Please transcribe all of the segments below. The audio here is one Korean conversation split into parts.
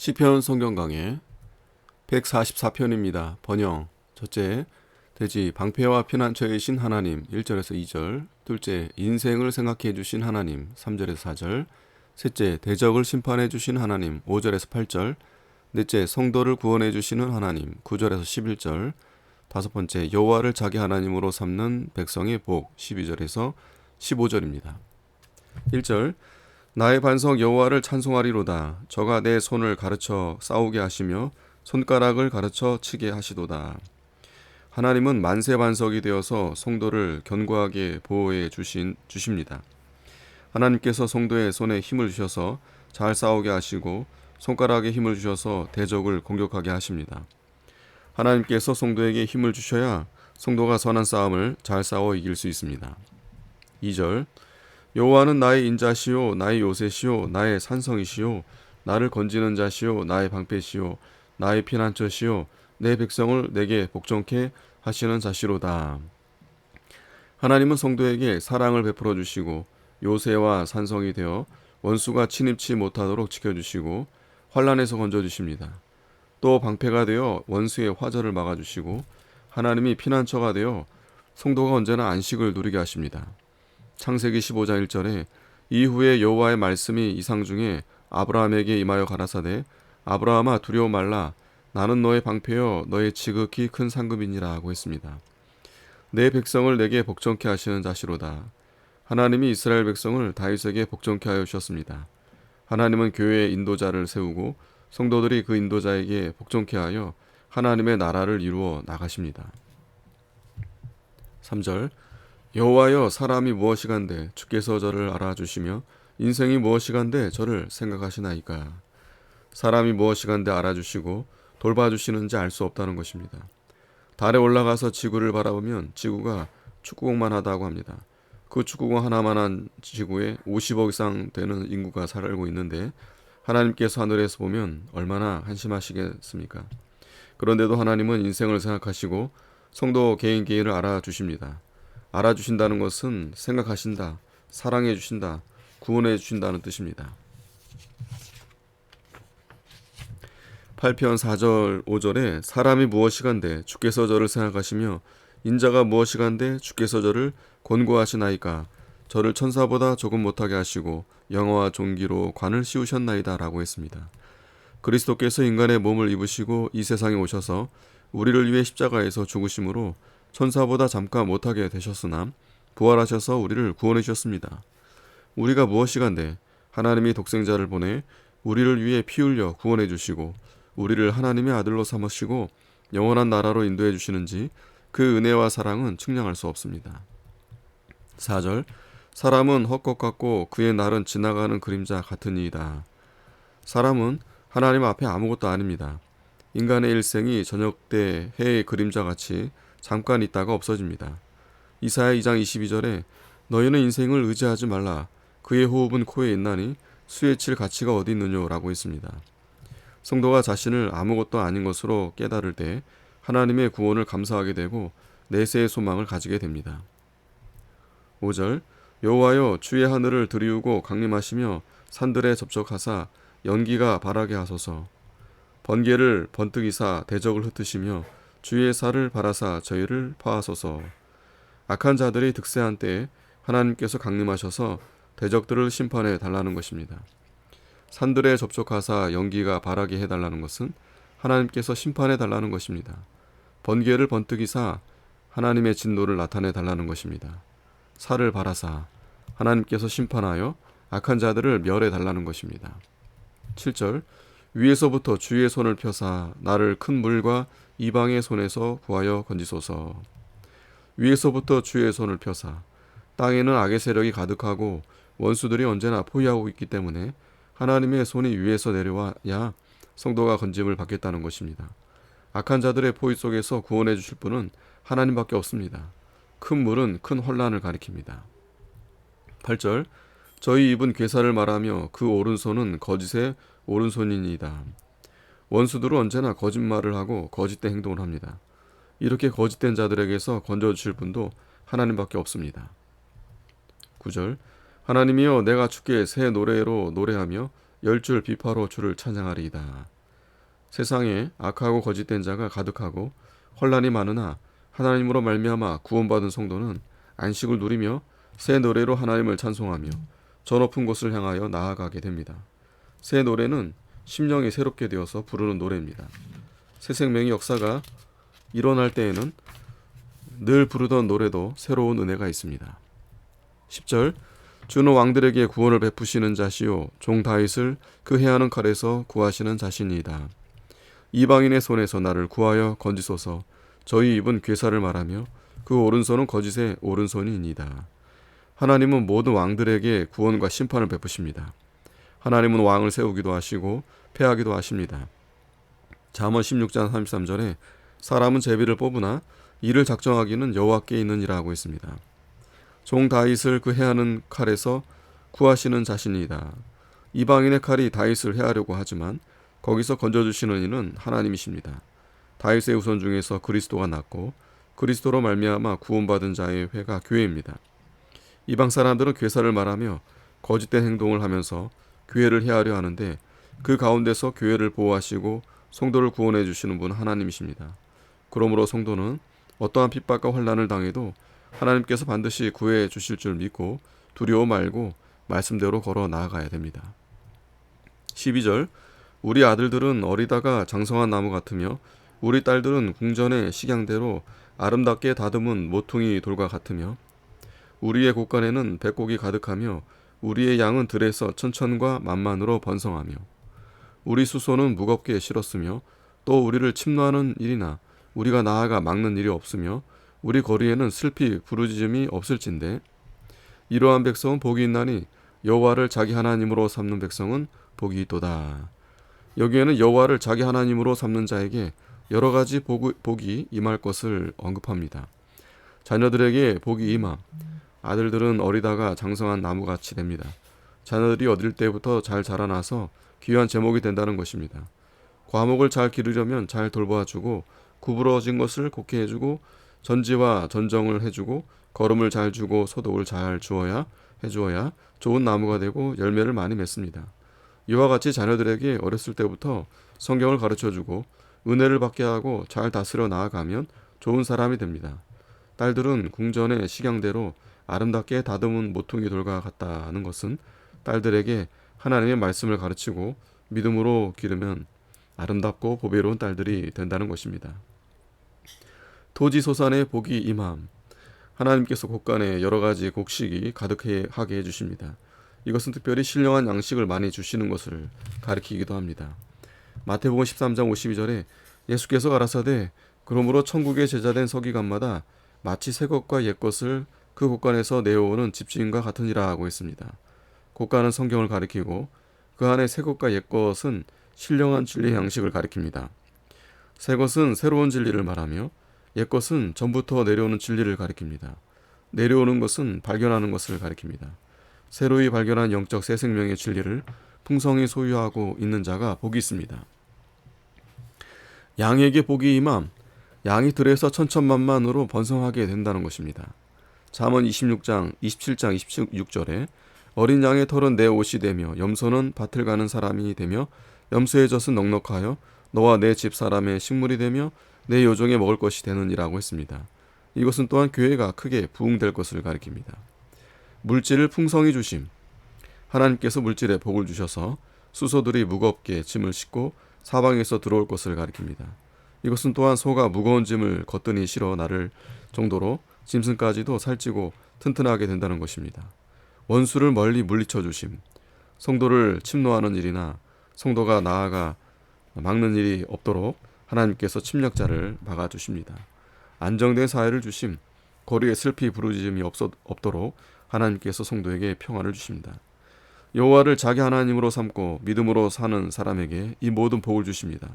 시편 성경 강해 144편입니다. 번영. 첫째, 돼지 방패와 피난처의 신 하나님 1절에서 2절. 둘째, 인생을 생각해 주신 하나님 3절에서 4절. 셋째, 대적을 심판해 주신 하나님 5절에서 8절. 넷째, 성도를 구원해 주시는 하나님 9절에서 11절. 다섯 번째, 여호와를 자기 하나님으로 삼는 백성의 복 12절에서 15절입니다. 1절, 나의 반석 여호와를 찬송하리로다. 저가 내 손을 가르쳐 싸우게 하시며 손가락을 가르쳐 치게 하시도다. 하나님은 만세 반석이 되어서 성도를 견고하게 보호해 주십니다. 하나님께서 성도의 손에 힘을 주셔서 잘 싸우게 하시고 손가락에 힘을 주셔서 대적을 공격하게 하십니다. 하나님께서 성도에게 힘을 주셔야 성도가 선한 싸움을 잘 싸워 이길 수 있습니다. 2절, 여호와는 나의 인자시요 나의 요새시요 나의 산성이시요 나를 건지는 자시요 나의 방패시요 나의 피난처시요 내 백성을 내게 복종케 하시는 자시로다. 하나님은 성도에게 사랑을 베풀어 주시고 요새와 산성이 되어 원수가 침입치 못하도록 지켜주시고 환난에서 건져주십니다. 또 방패가 되어 원수의 화절을 막아주시고 하나님이 피난처가 되어 성도가 언제나 안식을 누리게 하십니다. 창세기 15장 1절에 이후에 여호와의 말씀이 이상 중에 아브라함에게 임하여 가라사대 아브라함아 두려워 말라 나는 너의 방패여 너의 지극히 큰 상급이니라 하고 했습니다. 내 백성을 내게 복종케 하시는 자시로다. 하나님이 이스라엘 백성을 다윗에게 복종케 하여 주셨습니다. 하나님은 교회의 인도자를 세우고 성도들이 그 인도자에게 복종케 하여 하나님의 나라를 이루어 나가십니다. 3절, 여호와여 사람이 무엇이간데 주께서 저를 알아주시며 인생이 무엇이간데 저를 생각하시나이까. 사람이 무엇이간데 알아주시고 돌봐주시는지 알 수 없다는 것입니다. 달에 올라가서 지구를 바라보면 지구가 축구공만 하다고 합니다. 그 축구공 하나만한 지구에 50억 이상 되는 인구가 살고 있는데 하나님께서 하늘에서 보면 얼마나 한심하시겠습니까? 그런데도 하나님은 인생을 생각하시고 성도 개인 개인을 알아주십니다. 알아주신다는 것은 생각하신다, 사랑해 주신다, 구원해 주신다는 뜻입니다. 8편 4절 5절에 사람이 무엇이간데 주께서 저를 생각하시며 인자가 무엇이간데 주께서 저를 권고하시나이까. 저를 천사보다 조금 못하게 하시고 영화와 존귀로 관을 씌우셨나이다 라고 했습니다. 그리스도께서 인간의 몸을 입으시고 이 세상에 오셔서 우리를 위해 십자가에서 죽으심으로 천사보다 잠깐 못하게 되셨으나 부활하셔서 우리를 구원해 주셨습니다. 우리가 무엇이간데 하나님이 독생자를 보내 우리를 위해 피 흘려 구원해 주시고 우리를 하나님의 아들로 삼으시고 영원한 나라로 인도해 주시는지 그 은혜와 사랑은 측량할 수 없습니다. 4절, 사람은 헛것 같고 그의 날은 지나가는 그림자 같으니이다. 사람은 하나님 앞에 아무것도 아닙니다. 인간의 일생이 저녁 때 해의 그림자같이 잠깐 있다가 없어집니다. 이사야 2장 22절에 너희는 인생을 의지하지 말라. 그의 호흡은 코에 있나니 수에 칠 가치가 어디 있느뇨 라고 했습니다. 성도가 자신을 아무것도 아닌 것으로 깨달을 때 하나님의 구원을 감사하게 되고 내세의 소망을 가지게 됩니다. 5절, 여호와여 주의 하늘을 들이우고 강림하시며 산들에 접촉하사 연기가 바라게 하소서. 번개를 번뜩이사 대적을 흩으시며 주의 살을 바라사 저희를 파하소서. 악한 자들이 득세한 때에 하나님께서 강림하셔서 대적들을 심판해 달라는 것입니다. 산들에 접촉하사 연기가 바라게 해달라는 것은 하나님께서 심판해 달라는 것입니다. 번개를 번뜩이사 하나님의 진노를 나타내 달라는 것입니다. 살을 바라사 하나님께서 심판하여 악한 자들을 멸해 달라는 것입니다. 7절, 위에서부터 주의 손을 펴사 나를 큰 물과 이방의 손에서 구하여 건지소서. 위에서부터 주의 손을 펴사 땅에는 악의 세력이 가득하고 원수들이 언제나 포위하고 있기 때문에 하나님의 손이 위에서 내려와야 성도가 건짐을 받겠다는 것입니다. 악한 자들의 포위 속에서 구원해 주실 분은 하나님밖에 없습니다. 큰 물은 큰 혼란을 가리킵니다. 8절, 저희 입은 괴사를 말하며 그 오른손은 거짓의 오른손이니이다. 원수들은 언제나 거짓말을 하고 거짓된 행동을 합니다. 이렇게 거짓된 자들에게서 건져주실 분도 하나님밖에 없습니다. 9절, 하나님이여 내가 주께 새 노래로 노래하며 열줄 비파로 주를 찬양하리이다. 세상에 악하고 거짓된 자가 가득하고 혼란이 많으나 하나님으로 말미암아 구원받은 성도는 안식을 누리며 새 노래로 하나님을 찬송하며 저 높은 곳을 향하여 나아가게 됩니다. 새 노래는 심령이 새롭게 되어서 부르는 노래입니다. 새 생명의 역사가 일어날 때에는 늘 부르던 노래도 새로운 은혜가 있습니다. 10절 주는 왕들에게 구원을 베푸시는 자시요 종 다윗을 그 해하는 칼에서 구하시는 자신이다. 이방인의 손에서 나를 구하여 건지소서. 저희 입은 괴사를 말하며 그 오른손은 거짓의 오른손이니이다. 하나님은 모든 왕들에게 구원과 심판을 베푸십니다. 하나님은 왕을 세우기도 하시고 패하기도 하십니다. 잠언 16장 33절에 사람은 제비를 뽑으나 이를 작정하기는 여호와께 있느니라 하고 있습니다. 종 다윗을 그 해하는 칼에서 구하시는 자신이다. 이방인의 칼이 다윗을 해하려고 하지만 거기서 건져주시는 이는 하나님이십니다. 다윗의 후손 중에서 그리스도가 났고 그리스도로 말미암아 구원받은 자의 회가 교회입니다. 이방 사람들은 괴사를 말하며 거짓된 행동을 하면서 교회를 해하려 하는데 그 가운데서 교회를 보호하시고 성도를 구원해 주시는 분 하나님이십니다. 그러므로 성도는 어떠한 핍박과 환난을 당해도 하나님께서 반드시 구해 주실 줄 믿고 두려워 말고 말씀대로 걸어 나아가야 됩니다. 12절 우리 아들들은 어리다가 장성한 나무 같으며 우리 딸들은 궁전의 식양대로 아름답게 다듬은 모퉁이 돌과 같으며 우리의 곳간에는 백곡이 가득하며 우리의 양은 들에서 천천과 만만으로 번성하며 우리 수소는 무겁게 실었으며 또 우리를 침노하는 일이나 우리가 나아가 막는 일이 없으며 우리 거리에는 슬피 부르짖음이 없을진데 이러한 백성은 복이 있나니 여호와를 자기 하나님으로 삼는 백성은 복이 있도다. 여기에는 여호와를 자기 하나님으로 삼는 자에게 여러 가지 복이 임할 것을 언급합니다. 자녀들에게 복이 임함. 아들들은 어리다가 장성한 나무같이 됩니다. 자녀들이 어릴 때부터 잘 자라나서 귀한 제목이 된다는 것입니다. 과목을 잘 기르려면 잘 돌봐주고 구부러진 것을 곱게 해주고 전지와 전정을 해주고 거름을 잘 주고 소독을 잘 해주어야 좋은 나무가 되고 열매를 많이 맺습니다. 이와 같이 자녀들에게 어렸을 때부터 성경을 가르쳐주고 은혜를 받게 하고 잘 다스려 나아가면 좋은 사람이 됩니다. 딸들은 궁전의 식양대로 아름답게 다듬은 모퉁이 돌과 같다는 것은 딸들에게 하나님의 말씀을 가르치고 믿음으로 기르면 아름답고 보배로운 딸들이 된다는 것입니다. 토지소산의 복이 임함. 하나님께서 곳간에 여러 가지 곡식이 가득하게 해주십니다. 이것은 특별히 신령한 양식을 많이 주시는 것을 가리키기도 합니다. 마태복음 13장 52절에 예수께서 가라사대 그러므로 천국의 제자된 서기관마다 마치 새 것과 옛 것을 그 곳간에서 내어오는 집주인과 같으니라 하고 있습니다. 곳간은 성경을 가리키고 그 안에 새 것과 옛 것은 신령한 진리의 양식을 가리킵니다. 새 것은 새로운 진리를 말하며 옛 것은 전부터 내려오는 진리를 가리킵니다. 내려오는 것은 발견하는 것을 가리킵니다. 새로이 발견한 영적 새 생명의 진리를 풍성히 소유하고 있는 자가 복이 있습니다. 양에게 복이 임함. 양이 들에서 천천만만으로 번성하게 된다는 것입니다. 잠언 26장 27장 26절에 어린 양의 털은 내 옷이 되며 염소는 밭을 가는 사람이 되며 염소의 젖은 넉넉하여 너와 내 집 사람의 식물이 되며 내 요종에 먹을 것이 되느니라고 했습니다. 이것은 또한 교회가 크게 부흥될 것을 가리킵니다. 물질을 풍성히 주심. 하나님께서 물질에 복을 주셔서 수소들이 무겁게 짐을 싣고 사방에서 들어올 것을 가리킵니다. 이것은 또한 소가 무거운 짐을 거뜬히 실어 나를 정도로 짐승까지도 살찌고 튼튼하게 된다는 것입니다. 원수를 멀리 물리쳐 주심. 성도를 침노하는 일이나 성도가 나아가 막는 일이 없도록 하나님께서 침략자를 막아주십니다. 안정된 사회를 주심. 거리에 슬피 부르짖음이 없도록 하나님께서 성도에게 평화를 주십니다. 여호와를 자기 하나님으로 삼고 믿음으로 사는 사람에게 이 모든 복을 주십니다.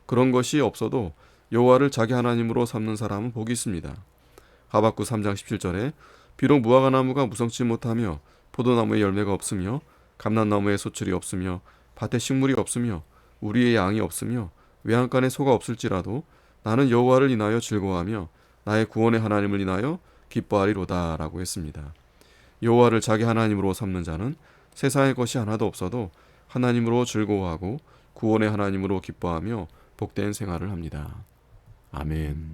그런 것이 없어도 여호와를 자기 하나님으로 삼는 사람은 복이 있습니다. 하박국 3장 17절에 비록 무화과나무가 무성치 못하며 포도나무에 열매가 없으며 감람나무에 소출이 없으며 밭에 식물이 없으며 우리의 양이 없으며 외양간에 소가 없을지라도 나는 여호와를 인하여 즐거워하며 나의 구원의 하나님을 인하여 기뻐하리로다 라고 했습니다. 여호와를 자기 하나님으로 삼는 자는 세상의 것이 하나도 없어도 하나님으로 즐거워하고 구원의 하나님으로 기뻐하며 복된 생활을 합니다. 아멘.